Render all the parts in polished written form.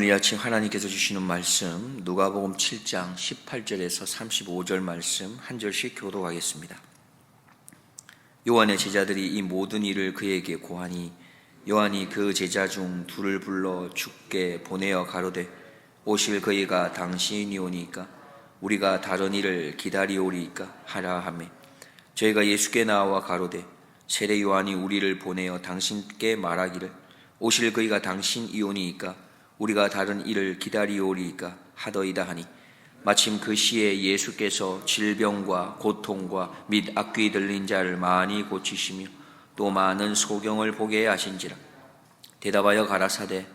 오늘 이 아침 하나님께서 주시는 말씀 누가복음 7장 18절에서 35절 말씀 한 절씩 교독하겠습니다. 요한의 제자들이 이 모든 일을 그에게 고하니 요한이 그 제자 중 둘을 불러 주께 보내어 가로되 오실 그이가 당신이오니까 우리가 다른 일을 기다리오리이까 하라 하매 저희가 예수께 나와 가로되 세례 요한이 우리를 보내어 당신께 말하기를 오실 그이가 당신이오니까 우리가 다른 일을 기다리오리이까 하더이다 하니 마침 그 시에 예수께서 질병과 고통과 및 악귀 들린 자를 많이 고치시며 또 많은 소경을 보게 하신지라. 대답하여 가라사대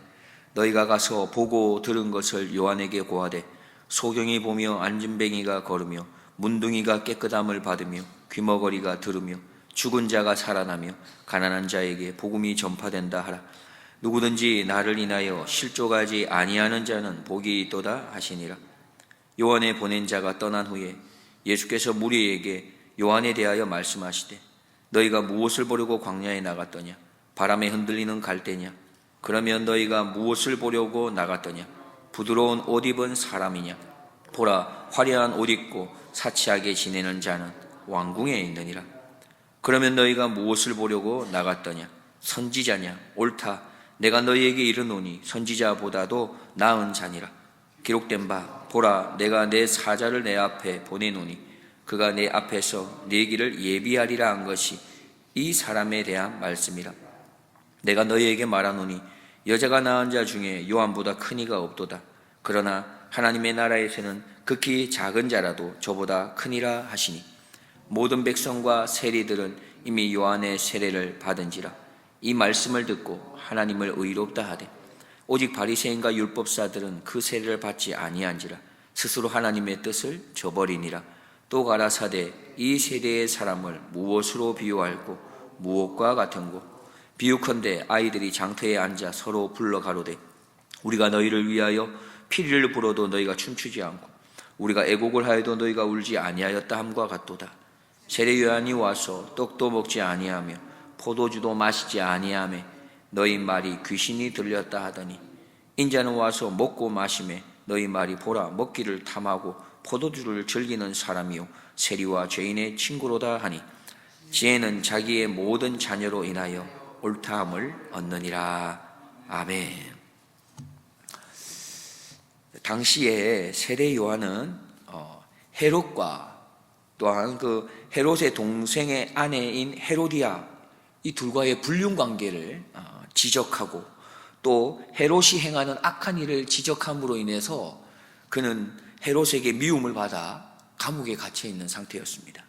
너희가 가서 보고 들은 것을 요한에게 고하되 소경이 보며 안진뱅이가 걸으며 문둥이가 깨끗함을 받으며 귀머거리가 들으며 죽은 자가 살아나며 가난한 자에게 복음이 전파된다 하라. 누구든지 나를 인하여 실족하지 아니하는 자는 복이 있도다 하시니라. 요한에 보낸 자가 떠난 후에 예수께서 무리에게 요한에 대하여 말씀하시되 너희가 무엇을 보려고 광야에 나갔더냐? 바람에 흔들리는 갈대냐? 그러면 너희가 무엇을 보려고 나갔더냐? 부드러운 옷 입은 사람이냐? 보라, 화려한 옷 입고 사치하게 지내는 자는 왕궁에 있느니라. 그러면 너희가 무엇을 보려고 나갔더냐? 선지자냐? 옳다. 내가 너희에게 이르노니 선지자보다도 나은 자니라. 기록된 바 보라 내가 내 사자를 내 앞에 보내노니 그가 내 앞에서 네 길을 예비하리라 한 것이 이 사람에 대한 말씀이라. 내가 너희에게 말하노니 여자가 낳은 자 중에 요한보다 큰 이가 없도다. 그러나 하나님의 나라에서는 극히 작은 자라도 저보다 크니라 하시니 모든 백성과 세리들은 이미 요한의 세례를 받은지라. 이 말씀을 듣고 하나님을 의롭다 하되 오직 바리새인과 율법사들은 그 세례를 받지 아니한지라 스스로 하나님의 뜻을 저버리니라. 또 가라사대 이 세대의 사람을 무엇으로 비유할꼬 무엇과 같은고 비유컨대 아이들이 장터에 앉아 서로 불러 가로되 우리가 너희를 위하여 피리를 불어도 너희가 춤추지 않고 우리가 애곡을 하여도 너희가 울지 아니하였다 함과 같도다. 세례 요한이 와서 떡도 먹지 아니하며 포도주도 마시지 아니하매 너희 말이 귀신이 들렸다 하더니 인자는 와서 먹고 마시매 너희 말이 보라 먹기를 탐하고 포도주를 즐기는 사람이요 세리와 죄인의 친구로다 하니 지혜는 자기의 모든 자녀로 인하여 옳다함을 얻느니라. 아멘. 당시에 세례 요한은 헤롯과 또한 그 헤롯의 동생의 아내인 헤로디아 이 둘과의 불륜 관계를 지적하고 또 헤롯이 행하는 악한 일을 지적함으로 인해서 그는 헤롯에게 미움을 받아 감옥에 갇혀 있는 상태였습니다.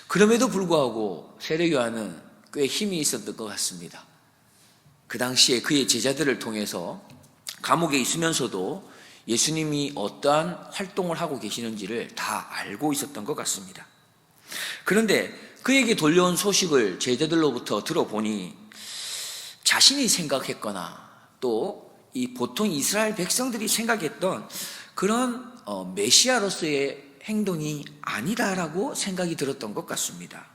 그럼에도 불구하고 세례 요한은 꽤 힘이 있었던 것 같습니다. 그 당시에 그의 제자들을 통해서 감옥에 있으면서도 예수님이 어떠한 활동을 하고 계시는지를 다 알고 있었던 것 같습니다. 그런데 그에게 돌려온 소식을 제자들로부터 들어보니 자신이 생각했거나 또 이 보통 이스라엘 백성들이 생각했던 그런 메시아로서의 행동이 아니다라고 생각이 들었던 것 같습니다.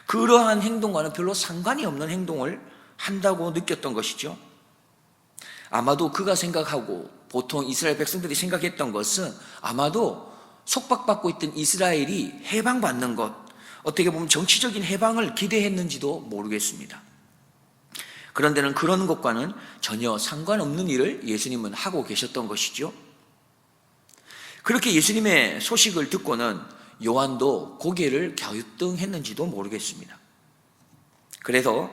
그러한 행동과는 별로 상관이 없는 행동을 한다고 느꼈던 것이죠. 아마도 그가 생각하고 보통 이스라엘 백성들이 생각했던 것은 아마도 속박받고 있던 이스라엘이 해방받는 것, 어떻게 보면 정치적인 해방을 기대했는지도 모르겠습니다. 그런데는 그런 것과는 전혀 상관없는 일을 예수님은 하고 계셨던 것이죠. 그렇게 예수님의 소식을 듣고는 요한도 고개를 갸우뚱했는지도 모르겠습니다. 그래서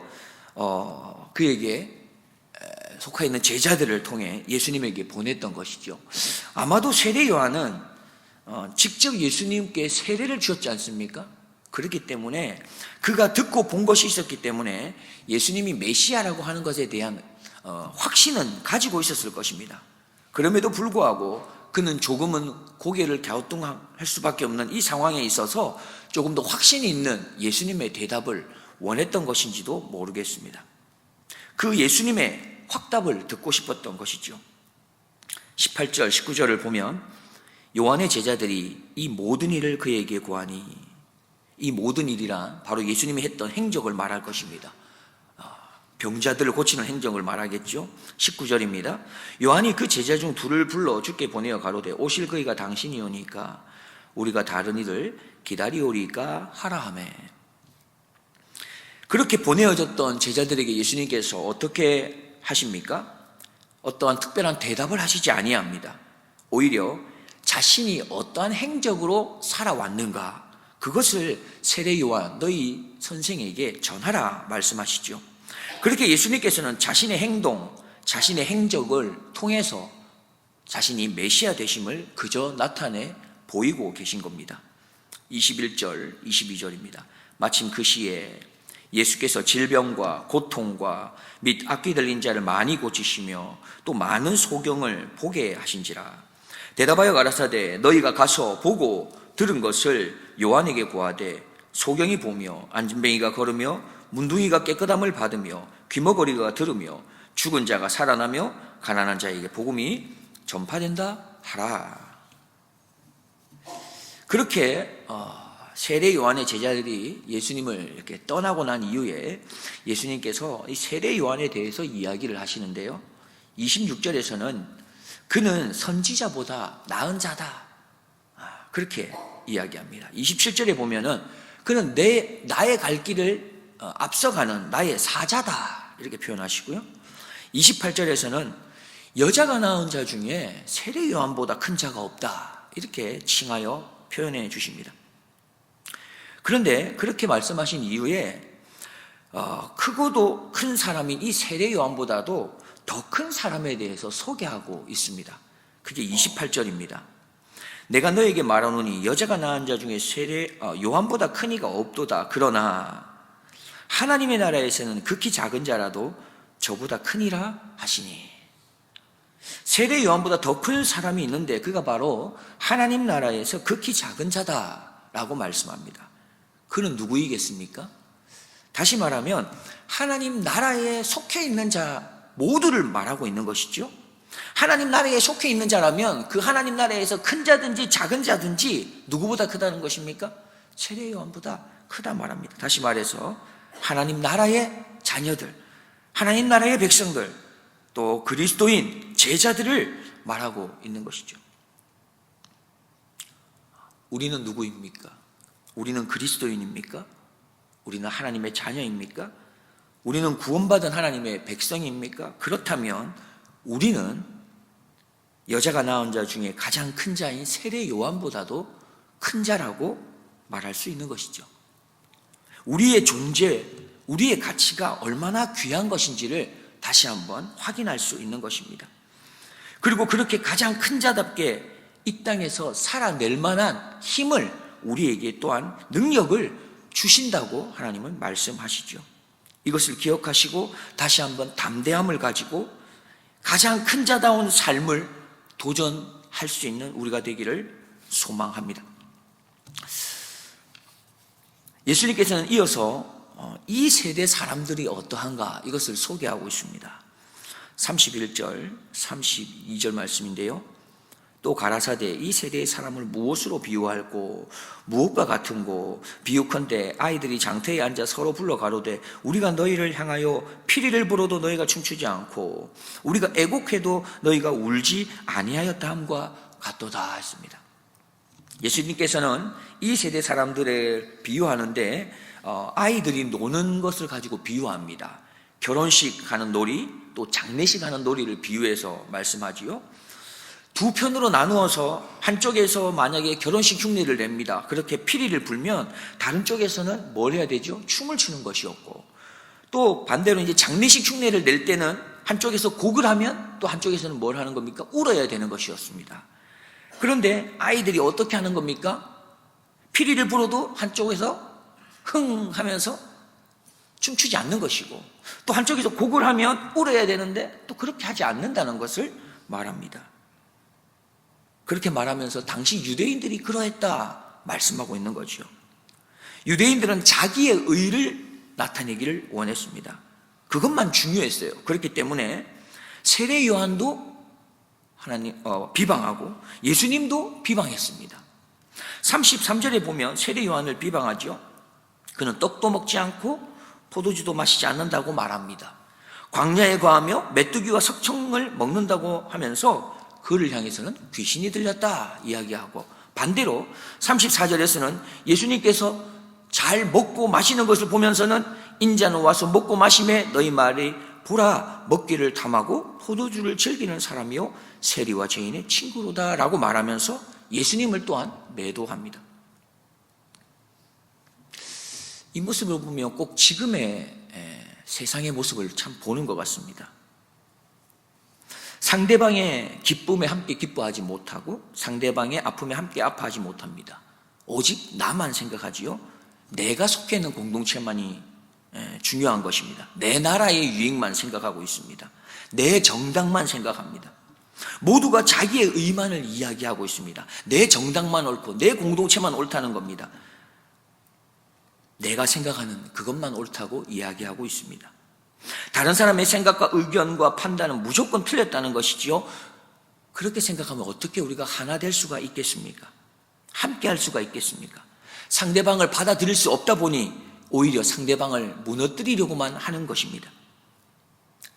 그에게 속해 있는 제자들을 통해 예수님에게 보냈던 것이죠. 아마도 세례 요한은 직접 예수님께 세례를 주었지 않습니까? 그렇기 때문에 그가 듣고 본 것이 있었기 때문에 예수님이 메시아라고 하는 것에 대한 확신은 가지고 있었을 것입니다. 그럼에도 불구하고 그는 조금은 고개를 갸우뚱할 수밖에 없는 이 상황에 있어서 조금 더 확신이 있는 예수님의 대답을 원했던 것인지도 모르겠습니다. 그 예수님의 확답을 듣고 싶었던 것이죠. 18절, 19절을 보면 요한의 제자들이 이 모든 일을 그에게 고하니 이 모든 일이란 바로 예수님이 했던 행적을 말할 것입니다. 병자들을 고치는 행적을 말하겠죠. 19절입니다. 요한이 그 제자 중 둘을 불러 주께 보내어 가로되 오실 그이가 당신이오니까 우리가 다른 이를 기다리오리까 하라 하매. 그렇게 보내어졌던 제자들에게 예수님께서 어떻게 하십니까? 어떠한 특별한 대답을 하시지 아니합니다. 오히려 자신이 어떠한 행적으로 살아왔는가, 그것을 세례 요한 너희 선생에게 전하라 말씀하시죠. 그렇게 예수님께서는 자신의 행동, 자신의 행적을 통해서 자신이 메시아 되심을 그저 나타내 보이고 계신 겁니다. 21절, 22절입니다. 마침 그 시에 예수께서 질병과 고통과 및 악귀 들린 자를 많이 고치시며 또 많은 소경을 보게 하신지라. 대답하여 가라사대 너희가 가서 보고 들은 것을 요한에게 고하되 소경이 보며 안진뱅이가 걸으며 문둥이가 깨끗함을 받으며 귀머거리가 들으며 죽은 자가 살아나며 가난한 자에게 복음이 전파된다 하라. 그렇게 세례 요한의 제자들이 예수님을 이렇게 떠나고 난 이후에 예수님께서 이 세례 요한에 대해서 이야기를 하시는데요. 26절에서는 그는 선지자보다 나은 자다, 그렇게 이야기합니다. 27절에 보면은 그는 나의 갈 길을 앞서가는 나의 사자다, 이렇게 표현하시고요. 28절에서는 여자가 낳은 자 중에 세례 요한보다 큰 자가 없다, 이렇게 칭하여 표현해 주십니다. 그런데 그렇게 말씀하신 이후에 크고도 큰 사람인 이 세례 요한보다도 더 큰 사람에 대해서 소개하고 있습니다. 그게 28절입니다. 내가 너에게 말하노니 여자가 낳은 자 중에 요한보다 큰 이가 없도다. 그러나 하나님의 나라에서는 극히 작은 자라도 저보다 크니라 하시니. 세례 요한보다 더 큰 사람이 있는데 그가 바로 하나님 나라에서 극히 작은 자다라고 말씀합니다. 그는 누구이겠습니까? 다시 말하면 하나님 나라에 속해 있는 자 모두를 말하고 있는 것이죠. 하나님 나라에 속해 있는 자라면 그 하나님 나라에서 큰 자든지 작은 자든지 누구보다 크다는 것입니까? 세례 요한보다 크다 말합니다. 다시 말해서 하나님 나라의 자녀들, 하나님 나라의 백성들, 또 그리스도인 제자들을 말하고 있는 것이죠. 우리는 누구입니까? 우리는 그리스도인입니까? 우리는 하나님의 자녀입니까? 우리는 구원받은 하나님의 백성입니까? 그렇다면 우리는 여자가 낳은 자 중에 가장 큰 자인 세례 요한보다도 큰 자라고 말할 수 있는 것이죠. 우리의 존재, 우리의 가치가 얼마나 귀한 것인지를 다시 한번 확인할 수 있는 것입니다. 그리고 그렇게 가장 큰 자답게 이 땅에서 살아낼 만한 힘을 우리에게 또한 능력을 주신다고 하나님은 말씀하시죠. 이것을 기억하시고 다시 한번 담대함을 가지고 가장 큰 자다운 삶을 도전할 수 있는 우리가 되기를 소망합니다. 예수님께서는 이어서 이 세대 사람들이 어떠한가 이것을 소개하고 있습니다. 31절, 32절 말씀인데요. 또 가라사대 이 세대의 사람을 무엇으로 비유할꼬? 무엇과 같은고? 비유컨대 아이들이 장터에 앉아 서로 불러 가로되 우리가 너희를 향하여 피리를 불어도 너희가 춤추지 않고 우리가 애곡해도 너희가 울지 아니하였다 함과 같도다 했습니다. 예수님께서는 이 세대 사람들을 비유하는데 아이들이 노는 것을 가지고 비유합니다. 결혼식 하는 놀이, 또 장례식 하는 놀이를 비유해서 말씀하지요. 두 편으로 나누어서 한쪽에서 만약에 결혼식 흉내를 냅니다. 그렇게 피리를 불면 다른 쪽에서는 뭘 해야 되죠? 춤을 추는 것이었고, 또 반대로 이제 장례식 흉내를 낼 때는 한쪽에서 곡을 하면 또 한쪽에서는 뭘 하는 겁니까? 울어야 되는 것이었습니다. 그런데 아이들이 어떻게 하는 겁니까? 피리를 불어도 한쪽에서 흥 하면서 춤추지 않는 것이고, 또 한쪽에서 곡을 하면 울어야 되는데 또 그렇게 하지 않는다는 것을 말합니다. 그렇게 말하면서 당시 유대인들이 그러했다 말씀하고 있는 거죠. 유대인들은 자기의 의를 나타내기를 원했습니다. 그것만 중요했어요. 그렇기 때문에 세례 요한도 하나님 비방하고 예수님도 비방했습니다. 33절에 보면 세례 요한을 비방하죠. 그는 떡도 먹지 않고 포도주도 마시지 않는다고 말합니다. 광야에 거하며 메뚜기와 석청을 먹는다고 하면서 그를 향해서는 귀신이 들렸다 이야기하고, 반대로 34절에서는 예수님께서 잘 먹고 마시는 것을 보면서는 인자는 와서 먹고 마심에 너희 말이 보라 먹기를 탐하고 포도주를 즐기는 사람이요 세리와 죄인의 친구로다 라고 말하면서 예수님을 또한 매도합니다. 이 모습을 보면 꼭 지금의 세상의 모습을 참 보는 것 같습니다. 상대방의 기쁨에 함께 기뻐하지 못하고 상대방의 아픔에 함께 아파하지 못합니다. 오직 나만 생각하지요. 내가 속해 있는 공동체만이 중요한 것입니다. 내 나라의 유익만 생각하고 있습니다. 내 정당만 생각합니다. 모두가 자기의 의만을 이야기하고 있습니다. 내 정당만 옳고 내 공동체만 옳다는 겁니다. 내가 생각하는 그것만 옳다고 이야기하고 있습니다. 다른 사람의 생각과 의견과 판단은 무조건 틀렸다는 것이지요. 그렇게 생각하면 어떻게 우리가 하나 될 수가 있겠습니까? 함께 할 수가 있겠습니까? 상대방을 받아들일 수 없다 보니 오히려 상대방을 무너뜨리려고만 하는 것입니다.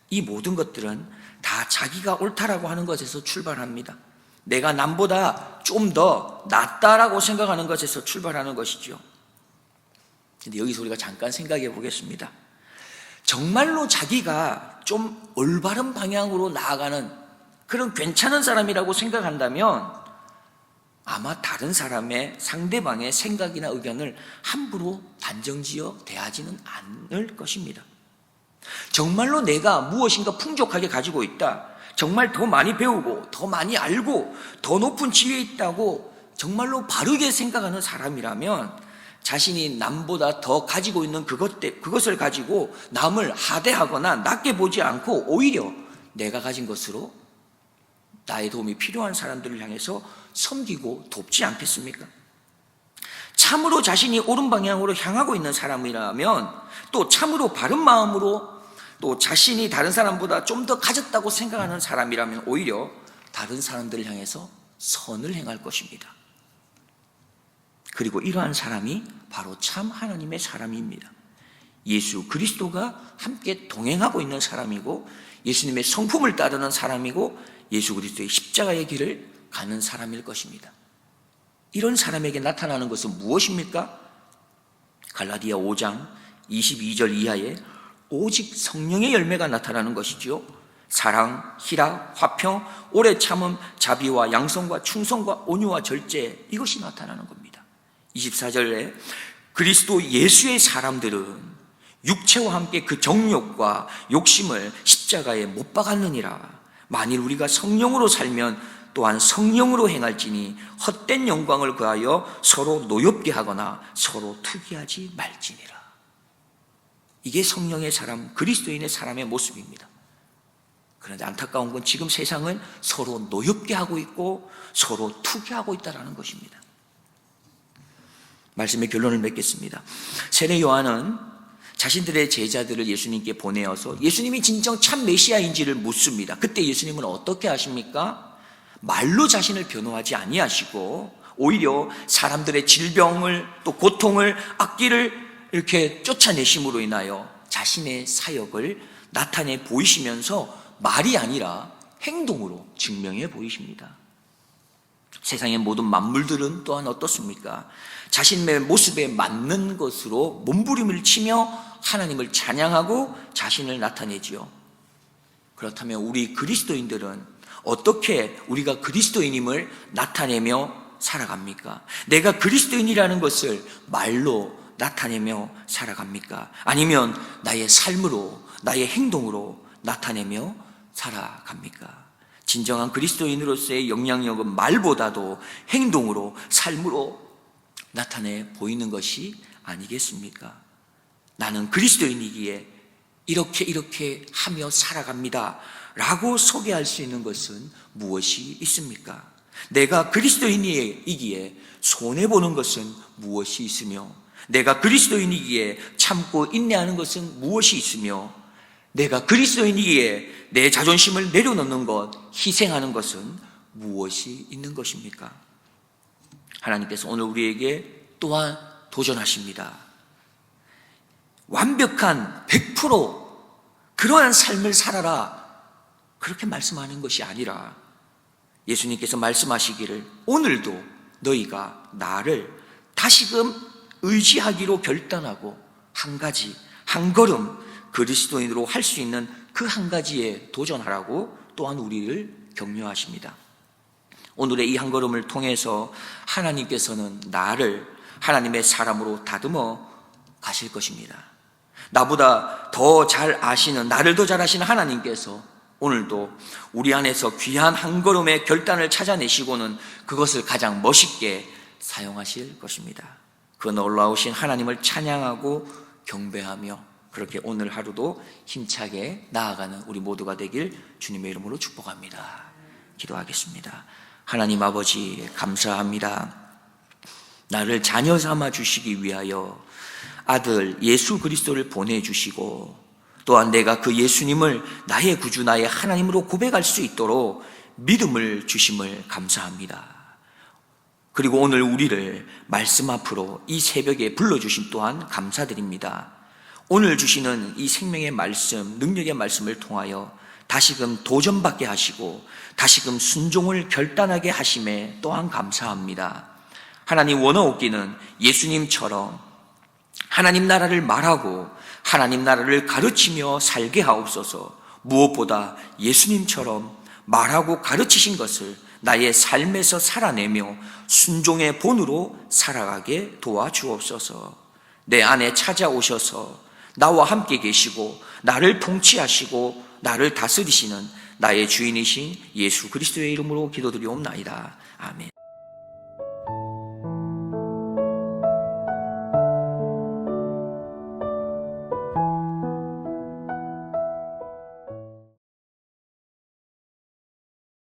이 모든 것들은 다 자기가 옳다라고 하는 것에서 출발합니다. 내가 남보다 좀 더 낫다라고 생각하는 것에서 출발하는 것이죠. 근데 여기서 우리가 잠깐 생각해 보겠습니다. 정말로 자기가 좀 올바른 방향으로 나아가는 그런 괜찮은 사람이라고 생각한다면 아마 다른 사람의 상대방의 생각이나 의견을 함부로 단정지어 대하지는 않을 것입니다. 정말로 내가 무엇인가 풍족하게 가지고 있다, 정말 더 많이 배우고 더 많이 알고 더 높은 지위에 있다고 정말로 바르게 생각하는 사람이라면 자신이 남보다 더 가지고 있는 그것을 가지고 남을 하대하거나 낮게 보지 않고 오히려 내가 가진 것으로 나의 도움이 필요한 사람들을 향해서 섬기고 돕지 않겠습니까? 참으로 자신이 옳은 방향으로 향하고 있는 사람이라면 또 참으로 바른 마음으로 또 자신이 다른 사람보다 좀 더 가졌다고 생각하는 사람이라면 오히려 다른 사람들을 향해서 선을 행할 것입니다. 그리고 이러한 사람이 바로 참 하나님의 사람입니다. 예수 그리스도가 함께 동행하고 있는 사람이고 예수님의 성품을 따르는 사람이고 예수 그리스도의 십자가의 길을 가는 사람일 것입니다. 이런 사람에게 나타나는 것은 무엇입니까? 갈라디아 5장 22절 이하에 오직 성령의 열매가 나타나는 것이지요. 사랑, 희락, 화평, 오래 참음, 자비와 양성과 충성과 온유와 절제, 이것이 나타나는 겁니다. 24절에 그리스도 예수의 사람들은 육체와 함께 그 정욕과 욕심을 십자가에 못 박았느니라. 만일 우리가 성령으로 살면 또한 성령으로 행할지니 헛된 영광을 구하여 서로 노엽게 하거나 서로 투기하지 말지니라. 이게 성령의 사람, 그리스도인의 사람의 모습입니다. 그런데 안타까운 건 지금 세상은 서로 노엽게 하고 있고 서로 투기하고 있다는 것입니다. 말씀의 결론을 맺겠습니다. 세례 요한은 자신들의 제자들을 예수님께 보내어서 예수님이 진정 참 메시아인지를 묻습니다. 그때 예수님은 어떻게 하십니까? 말로 자신을 변호하지 아니하시고 오히려 사람들의 질병을 또 고통을 악기를 이렇게 쫓아내심으로 인하여 자신의 사역을 나타내 보이시면서 말이 아니라 행동으로 증명해 보이십니다. 세상의 모든 만물들은 또한 어떻습니까? 자신의 모습에 맞는 것으로 몸부림을 치며 하나님을 찬양하고 자신을 나타내지요. 그렇다면 우리 그리스도인들은 어떻게 우리가 그리스도인임을 나타내며 살아갑니까? 내가 그리스도인이라는 것을 말로 나타내며 살아갑니까? 아니면 나의 삶으로, 나의 행동으로 나타내며 살아갑니까? 진정한 그리스도인으로서의 영향력은 말보다도 행동으로, 삶으로 나타내 보이는 것이 아니겠습니까? 나는 그리스도인이기에 이렇게 하며 살아갑니다 라고 소개할 수 있는 것은 무엇이 있습니까? 내가 그리스도인이기에 손해보는 것은 무엇이 있으며 내가 그리스도인이기에 참고 인내하는 것은 무엇이 있으며 내가 그리스도인이기에 내 자존심을 내려놓는 것, 희생하는 것은 무엇이 있는 것입니까? 하나님께서 오늘 우리에게 또한 도전하십니다. 완벽한 100% 그러한 삶을 살아라, 그렇게 말씀하는 것이 아니라 예수님께서 말씀하시기를 오늘도 너희가 나를 다시금 의지하기로 결단하고 한 가지, 한 걸음 그리스도인으로 할 수 있는 그 한 가지에 도전하라고 또한 우리를 격려하십니다. 오늘의 이 한 걸음을 통해서 하나님께서는 나를 하나님의 사람으로 다듬어 가실 것입니다. 나보다 더 잘 아시는, 나를 더 잘 아시는 하나님께서 오늘도 우리 안에서 귀한 한 걸음의 결단을 찾아내시고는 그것을 가장 멋있게 사용하실 것입니다. 그 놀라우신 하나님을 찬양하고 경배하며 그렇게 오늘 하루도 힘차게 나아가는 우리 모두가 되길 주님의 이름으로 축복합니다. 기도하겠습니다. 하나님 아버지, 감사합니다. 나를 자녀 삼아 주시기 위하여 아들 예수 그리스도를 보내주시고 또한 내가 그 예수님을 나의 구주, 나의 하나님으로 고백할 수 있도록 믿음을 주심을 감사합니다. 그리고 오늘 우리를 말씀 앞으로 이 새벽에 불러주심 또한 감사드립니다. 오늘 주시는 이 생명의 말씀, 능력의 말씀을 통하여 다시금 도전받게 하시고 다시금 순종을 결단하게 하심에 또한 감사합니다. 하나님 원하옵기는 예수님처럼 하나님 나라를 말하고 하나님 나라를 가르치며 살게 하옵소서. 무엇보다 예수님처럼 말하고 가르치신 것을 나의 삶에서 살아내며 순종의 본으로 살아가게 도와주옵소서. 내 안에 찾아오셔서 나와 함께 계시고 나를 통치하시고 나를 다스리시는 나의 주인이신 예수 그리스도의 이름으로 기도드리옵나이다. 아멘.